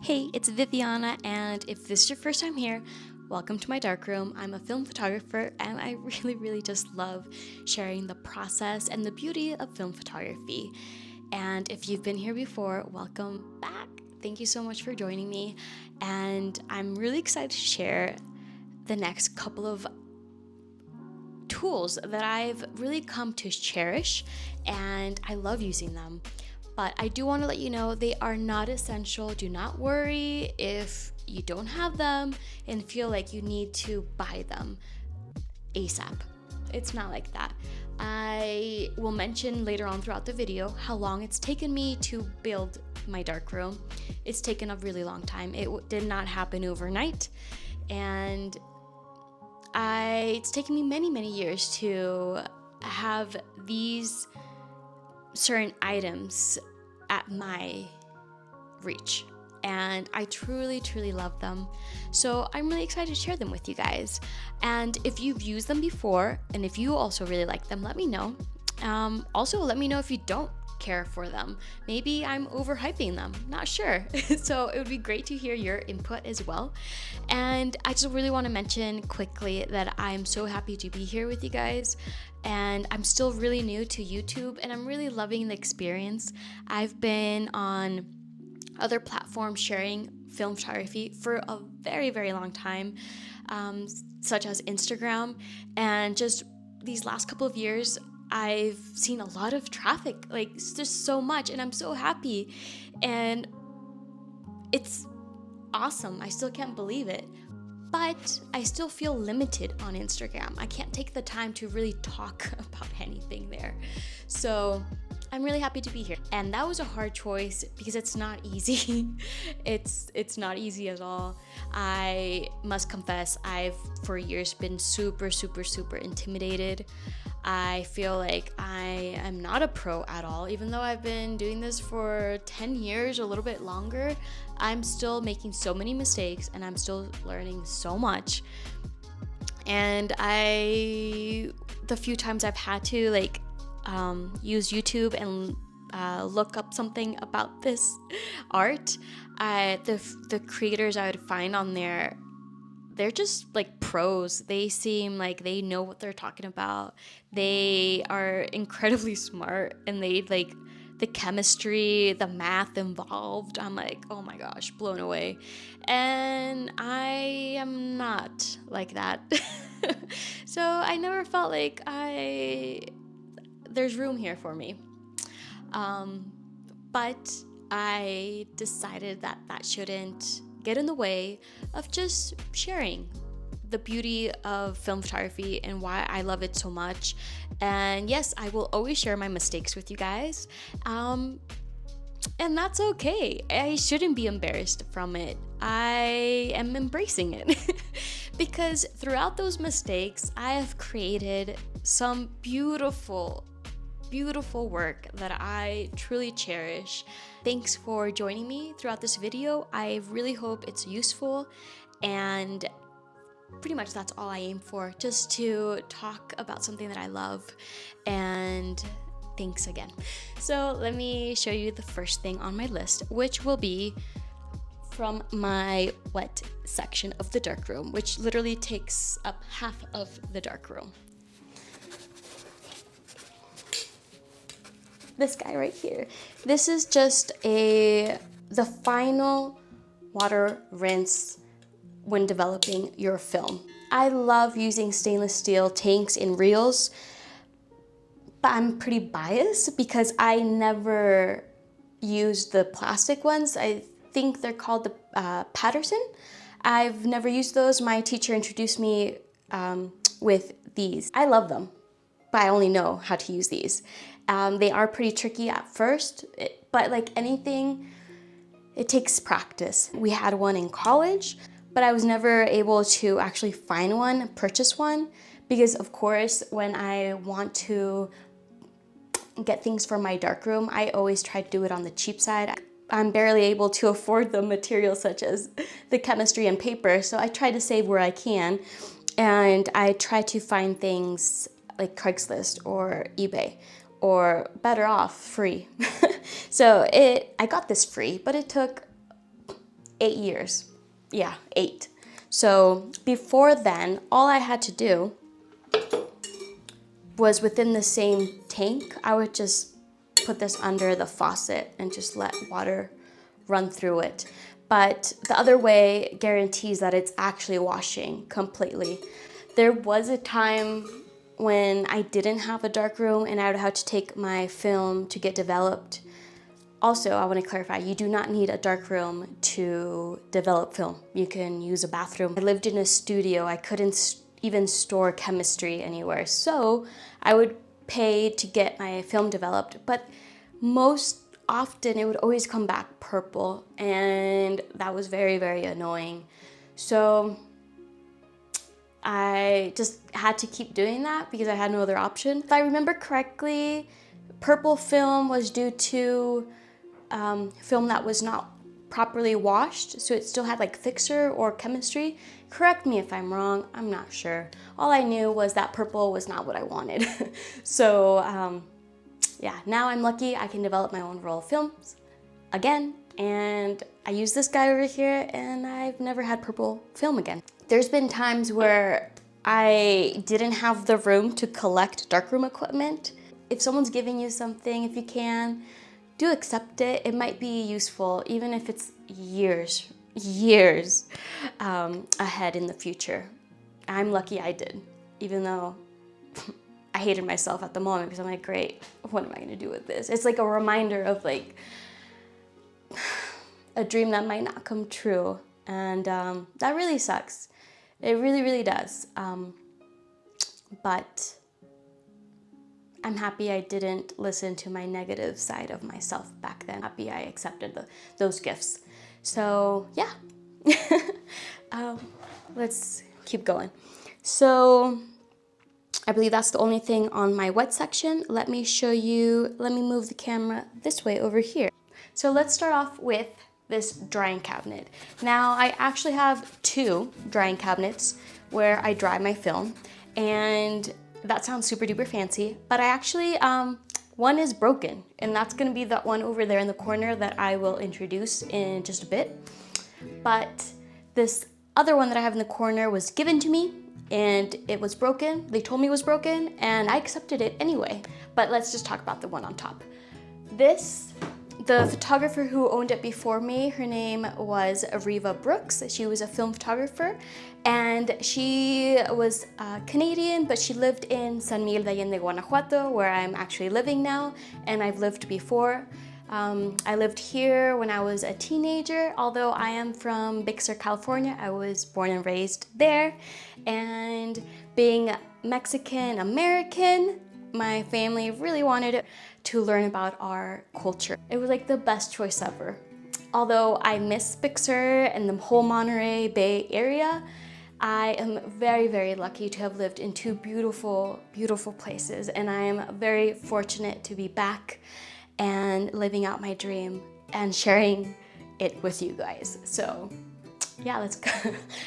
Hey, it's Viviana, and if this is your first time here, welcome to my darkroom. I'm a film photographer, and I really just love sharing the process and the beauty of film photography. And if you've been here before, welcome back. Thank you so much for joining me, and I'm really excited to share the next couple of tools that I've really come to cherish, and I love using them. But I do want to let you know they are not essential. Do not worry if you don't have them and feel like you need to buy them ASAP. It's not like that. I will mention later on throughout the video how long it's taken me to build my darkroom. It's taken a really long time. It did not happen overnight, and it's taken me many years to have these certain items at my reach, and I truly love them. So I'm really excited to share them with you guys. And if you've used them before and if you also really like them, let me know. Also, let me know if you don't care for them. Maybe I'm overhyping them, not sure. So it would be great to hear your input as well. And I just really want to mention quickly that I'm so happy to be here with you guys, and I'm still really new to YouTube, and I'm really loving the experience. I've been on other platforms sharing film photography for a very long time, such as Instagram, and just these last couple of years I've seen a lot of traffic, like it's just so much, and I'm so happy, and it's awesome. I still can't believe it. But I still feel limited on Instagram. I can't take the time to really talk about anything there. So I'm really happy to be here. And that was a hard choice because it's not easy. It's not easy at all. I must confess, I've for years been super intimidated. I feel like I am not a pro at all. Even though I've been doing this for 10 years, a little bit longer, I'm still making so many mistakes and I'm still learning so much. And the few times I've had to use YouTube and look up something about this art, the creators I would find on there, they're just like pros. They seem like they know what they're talking about. They are incredibly smart, and they like the chemistry, the math involved. I'm like, oh my gosh, blown away. And I am not like that. So I never felt like there's room here for me. But I decided that shouldn't get in the way of just sharing the beauty of film photography and why I love it so much. And yes, I will always share my mistakes with you guys. And that's okay. I shouldn't be embarrassed from it. I am embracing it. Because throughout those mistakes, I have created some beautiful work that I truly cherish. Thanks for joining me throughout this video. I really hope it's useful, and pretty much that's all I aim for, just to talk about something that I love. And thanks again. So let me show you the first thing on my list, which will be from my wet section of the darkroom, which literally takes up half of the darkroom. This guy right here. This is just the final water rinse when developing your film. I love using stainless steel tanks and reels, but I'm pretty biased because I never used the plastic ones. I think they're called the Patterson. I've never used those. My teacher introduced me with these. I love them, but I only know how to use these. They are pretty tricky at first, but like anything, it takes practice. We had one in college, but I was never able to actually find one, purchase one, because of course, when I want to get things for my darkroom, I always try to do it on the cheap side. I'm barely able to afford the materials such as the chemistry and paper, so I try to save where I can, and I try to find things like Craigslist or eBay, or better off, free. So I got this free, but it took 8 years. Yeah, 8. So before then, all I had to do was within the same tank, I would just put this under the faucet and just let water run through it. But the other way guarantees that it's actually washing completely. There was a time when I didn't have a darkroom and I would have to take my film to get developed. Also, I want to clarify, you do not need a darkroom to develop film. You can use a bathroom. I lived in a studio. I couldn't even store chemistry anywhere. So I would pay to get my film developed, but most often it would always come back purple, and that was very, very annoying. So I just had to keep doing that because I had no other option. If I remember correctly, purple film was due to film that was not properly washed, so it still had like fixer or chemistry. Correct me if I'm wrong, I'm not sure. All I knew was that purple was not what I wanted. So yeah, now I'm lucky I can develop my own roll of films again, and I use this guy over here and I've never had purple film again. There's been times where I didn't have the room to collect darkroom equipment. If someone's giving you something, if you can, do accept it. It might be useful, even if it's years ahead in the future. I'm lucky I did, even though I hated myself at the moment because I'm like, great, what am I gonna do with this? It's like a reminder of like a dream that might not come true. And that really sucks. It really, really does. But I'm happy I didn't listen to my negative side of myself back then. Happy I accepted those gifts. So yeah, let's keep going. So I believe that's the only thing on my wet section. Let me show you, let me move the camera this way over here. So let's start off with this drying cabinet. Now I actually have 2 drying cabinets where I dry my film, and that sounds super duper fancy, but I actually, one is broken, and that's gonna be that one over there in the corner that I will introduce in just a bit. But this other one that I have in the corner was given to me, and it was broken. They told me it was broken, and I accepted it anyway. But let's just talk about the one on top. The photographer who owned it before me, her name was Riva Brooks. She was a film photographer, and she was Canadian, but she lived in San Miguel de Allende, Guanajuato, where I'm actually living now, and I've lived before. I lived here when I was a teenager, although I am from Big Sur, California. I was born and raised there, and being Mexican American, my family really wanted to learn about our culture. It was like the best choice ever. Although I miss Big Sur and the whole Monterey Bay area, I am very, very lucky to have lived in 2 beautiful, beautiful places, and I am very fortunate to be back and living out my dream and sharing it with you guys. So yeah, let's go.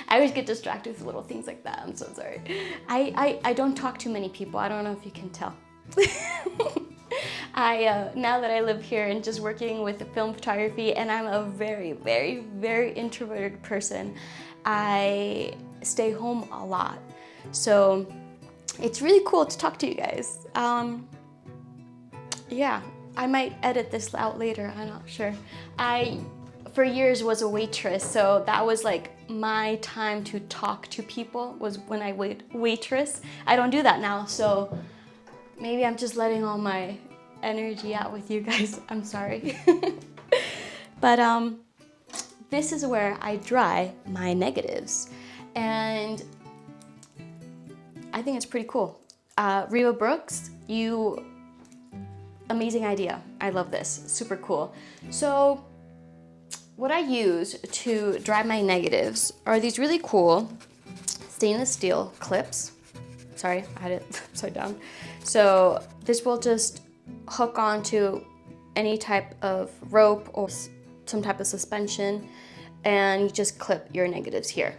I always get distracted with little things like that. I'm so sorry. I don't talk to many people. I don't know if you can tell. Now that I live here and just working with film photography, and I'm a very, very, very introverted person, I stay home a lot. So it's really cool to talk to you guys. Yeah, I might edit this out later, I'm not sure. I, for years, was a waitress, so that was like my time to talk to people, was when I waitress. I don't do that now, so maybe I'm just letting all my energy out with you guys. I'm sorry. But this is where I dry my negatives, and I think it's pretty cool. Riva Brooks, amazing idea. I love this, super cool. So what I use to dry my negatives are these really cool stainless steel clips. Sorry, I had it upside down. So this will just hook onto any type of rope or some type of suspension, and you just clip your negatives here.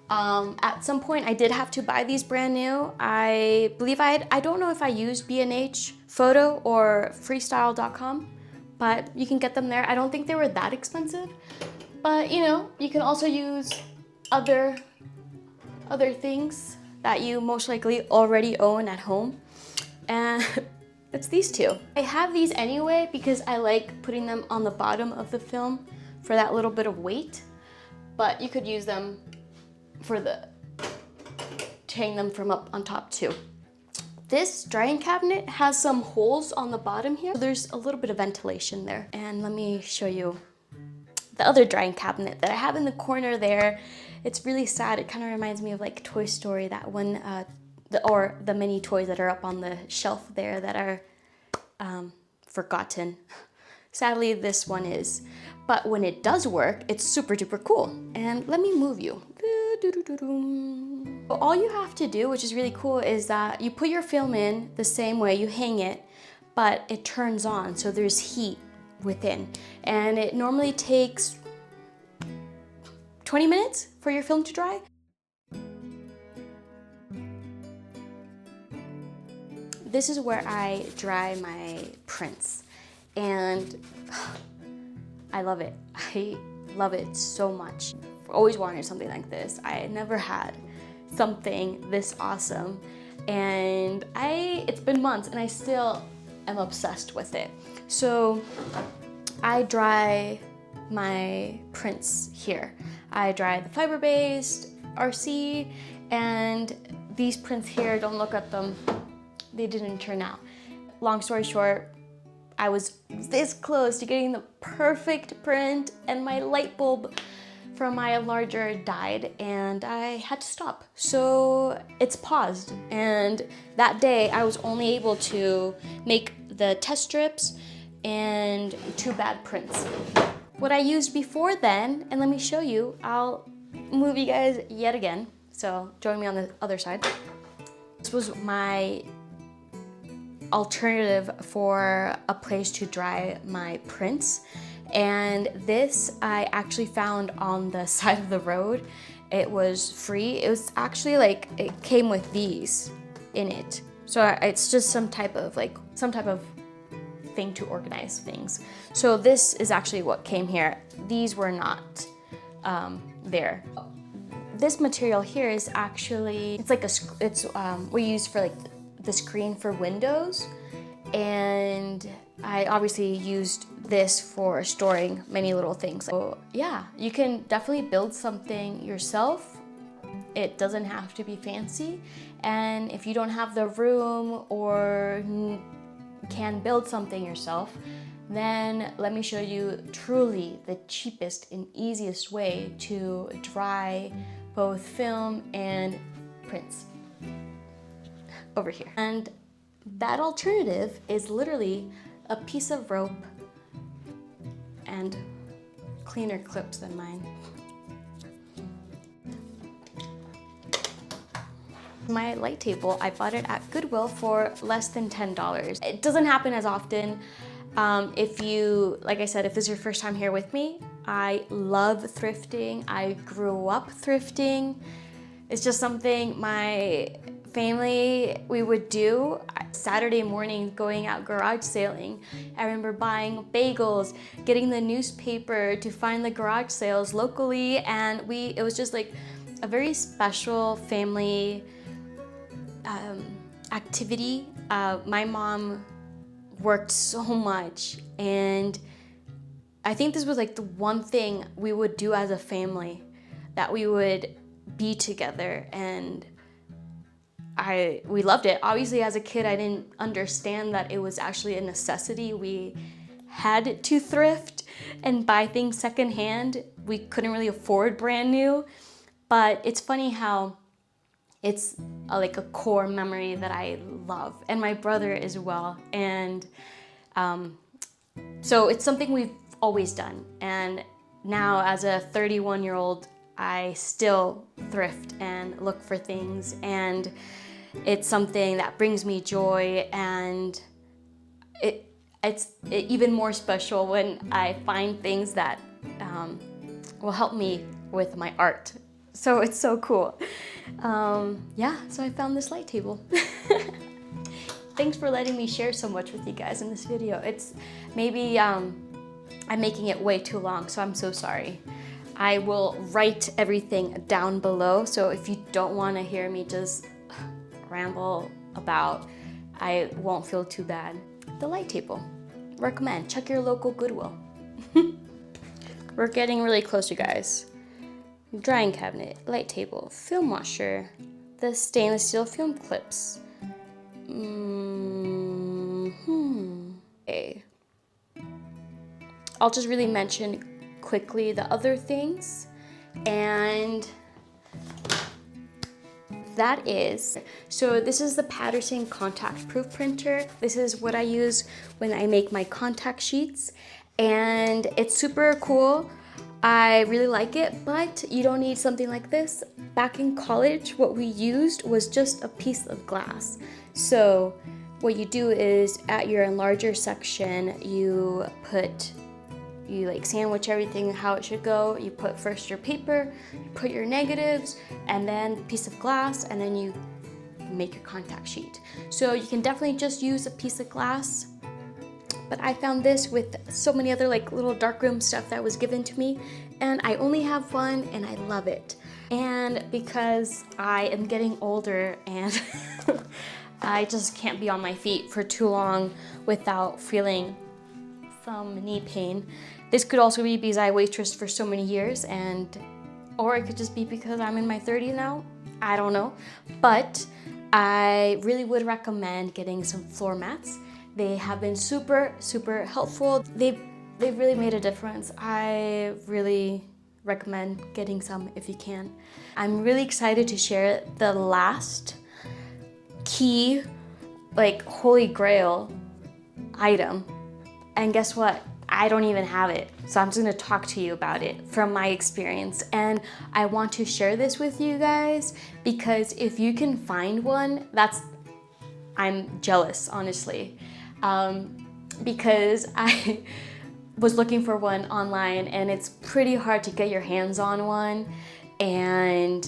At some point I did have to buy these brand new. I believe I don't know if I used B&H Photo or freestyle.com, but you can get them there. I don't think they were that expensive, But you know, you can also use other things that you most likely already own at home. And it's these two. I have these anyway because I like putting them on the bottom of the film for that little bit of weight. But you could use them for to hang them from up on top too. This drying cabinet has some holes on the bottom here. There's a little bit of ventilation there. And let me show you the other drying cabinet that I have in the corner there. It's really sad. It kind of reminds me of like Toy Story, that one, the many toys that are up on the shelf there that are forgotten. Sadly, this one is. But when it does work, it's super duper cool. And let me move you. All you have to do, which is really cool, is that you put your film in the same way, you hang it, but it turns on, so there's heat within. And it normally takes 20 minutes for your film to dry. This is where I dry my prints, and I love it. I love it so much. I've always wanted something like this. I never had something this awesome, and it's been months and I still am obsessed with it. So I dry my prints here. I dry the fiber-based RC, and these prints here, don't look at them, they didn't turn out. Long story short, I was this close to getting the perfect print, and my light bulb from my enlarger died and I had to stop. So it's paused, and that day I was only able to make the test strips and 2 bad prints. What I used before then, and let me show you, I'll move you guys yet again, so join me on the other side. This was my alternative for a place to dry my prints. And this I actually found on the side of the road. It was free. It was actually like, it came with these in it. So it's just some type of thing to organize things. So this is actually what came here. These were not there. This material here is actually, it's like we use for like the screen for windows, and I obviously used this for storing many little things. So yeah, you can definitely build something yourself. It doesn't have to be fancy, and if you don't have the room or can build something yourself, then let me show you truly the cheapest and easiest way to dry both film and prints. Over here. And that alternative is literally a piece of rope and cleaner clips than mine. My light table, I bought it at Goodwill for less than $10. It doesn't happen as often. If you, like I said, if this is your first time here with me, I love thrifting. I grew up thrifting. It's just something my family, we would do. Saturday morning, going out garage sailing. I remember buying bagels, getting the newspaper to find the garage sales locally, and it was just like a very special family activity. My mom worked so much, and I think this was like the one thing we would do as a family, that we would be together, and we loved it. Obviously, as a kid, I didn't understand that it was actually a necessity. We had to thrift and buy things secondhand. We couldn't really afford brand new, but it's funny how it's like a core memory that I love, and my brother as well. And so it's something we've always done. And now as a 31-year-old, I still thrift and look for things, and it's something that brings me joy, and it's even more special when I find things that will help me with my art. So it's so cool. Yeah, so I found this light table. Thanks for letting me share so much with you guys in this video. It's maybe I'm making it way too long, so I'm so sorry. I will write everything down below, so if you don't want to hear me just ramble about, I won't feel too bad. The light table. Recommend. Check your local Goodwill. We're getting really close, you guys. Drying cabinet, light table, film washer, the stainless steel film clips. Okay. I'll just really mention quickly the other things, and that is, so this is the Patterson contact proof printer. This is what I use when I make my contact sheets, and it's super cool. I really like it, but you don't need something like this. Back in college, what we used was just a piece of glass. So what you do is at your enlarger section, you like sandwich everything how it should go. You put first your paper, you put your negatives, and then a piece of glass, and then you make your contact sheet. So you can definitely just use a piece of glass, but I found this with so many other like little darkroom stuff that was given to me, and I only have one and I love it. And because I am getting older and I just can't be on my feet for too long without feeling some knee pain. This could also be because I waitressed for so many years, or it could just be because I'm in my 30s now. I don't know, but I really would recommend getting some floor mats. They have been super, super helpful. They've really made a difference. I really recommend getting some if you can. I'm really excited to share the last key, like holy grail item. And guess what? I don't even have it. So I'm just gonna talk to you about it from my experience. And I want to share this with you guys because if you can find one, I'm jealous, honestly. Because I was looking for one online and it's pretty hard to get your hands on one. And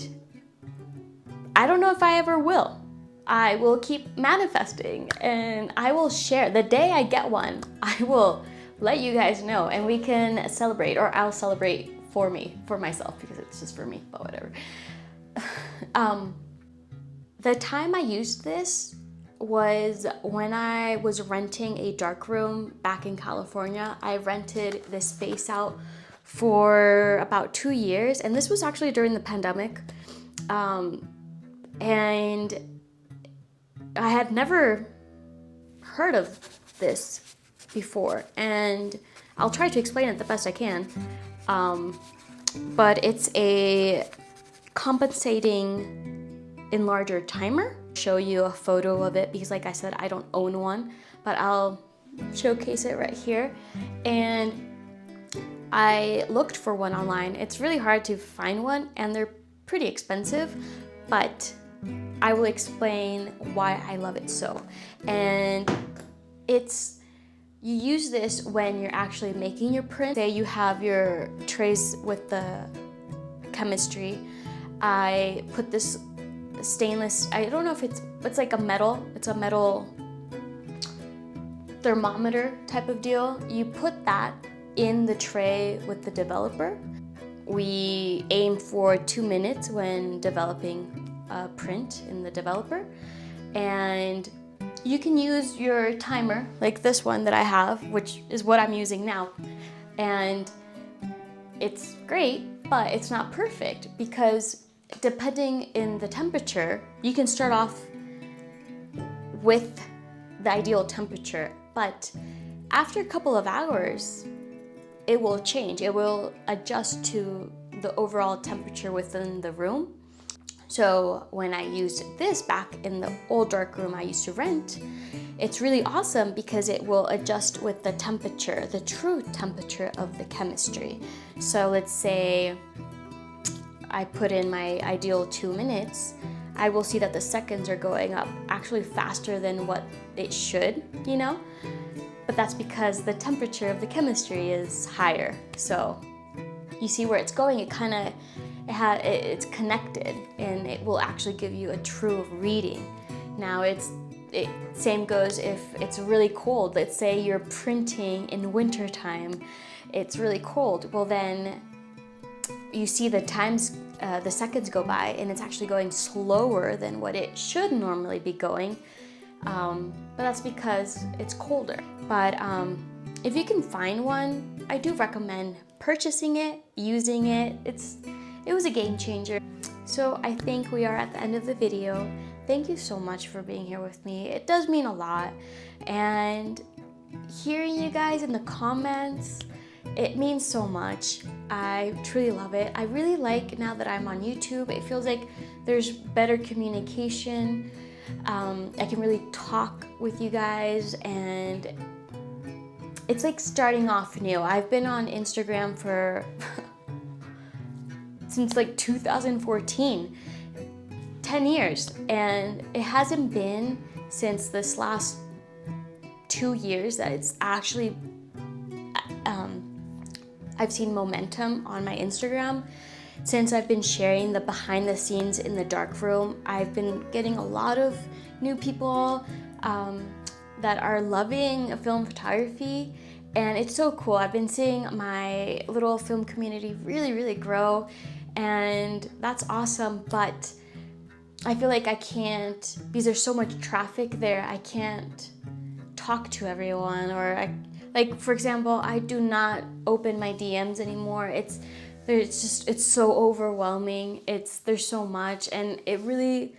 I don't know if I ever will. I will keep manifesting and I will share. The day I get one, I will let you guys know and we can celebrate, or I'll celebrate for myself, because it's just for me, but whatever. The time I used this was when I was renting a darkroom back in California. I rented this space out for about 2 years, and this was actually during the pandemic. And I had never heard of this before, and I'll try to explain it the best I can. But it's a compensating enlarger timer. Show you a photo of it because, like I said, I don't own one, but I'll showcase it right here. And I looked for one online. It's really hard to find one and they're pretty expensive, but I will explain why I love it so. And you use this when you're actually making your print. Say you have your trays with the chemistry. I put this stainless, I don't know if it's like a metal thermometer type of deal. You put that in the tray with the developer. We aim for 2 minutes when developing a print in the developer, and you can use your timer like this one that I have, which is what I'm using now, and it's great, but it's not perfect because depending in the temperature, you can start off with the ideal temperature, but after a couple of hours, it will change. It will adjust to the overall temperature within the room. So when I used this back in the old dark room I used to rent, it's really awesome because it will adjust with the temperature, the true temperature of the chemistry. So let's say I put in my ideal 2 minutes, I will see that the seconds are going up actually faster than what it should, you know? But that's because the temperature of the chemistry is higher. So you see where it's going, it's connected and it will actually give you a true reading. Now same goes if it's really cold. Let's say you're printing in winter time, it's really cold. Well then you see the times, the seconds go by, and it's actually going slower than what it should normally be going. But that's because it's colder. But if you can find one, I do recommend purchasing it, using it. It was a game changer. So I think we are at the end of the video. Thank you so much for being here with me. It does mean a lot. And hearing you guys in the comments, it means so much. I truly love it. I really like now that I'm on YouTube, it feels like there's better communication. I can really talk with you guys, and it's like starting off new. I've been on Instagram for since like 2014, 10 years, and it hasn't been since this last 2 years that it's actually I've seen momentum on my Instagram. Since I've been sharing the behind the scenes in the darkroom, I've been getting a lot of new people that are loving film photography, and it's so cool. I've been seeing my little film community really grow, and that's awesome. But I feel like I can't, because there's so much traffic there, I can't talk to everyone, or like for example, I do not open my DMs anymore. It's so overwhelming. There's so much, and it really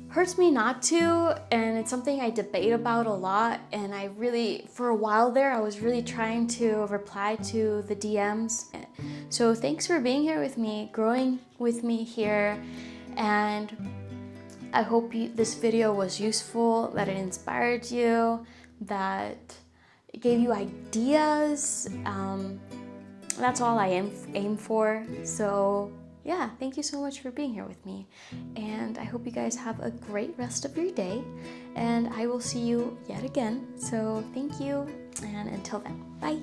hurts me not to, and it's something I debate about a lot. And I really, for a while there, I was really trying to reply to the DMs. So thanks for being here with me, growing with me here, and I hope this video was useful, that it inspired you, that it gave you ideas. That's all I aim for. So yeah, thank you so much for being here with me, and I hope you guys have a great rest of your day, and I will see you yet again. So thank you, and until then, bye.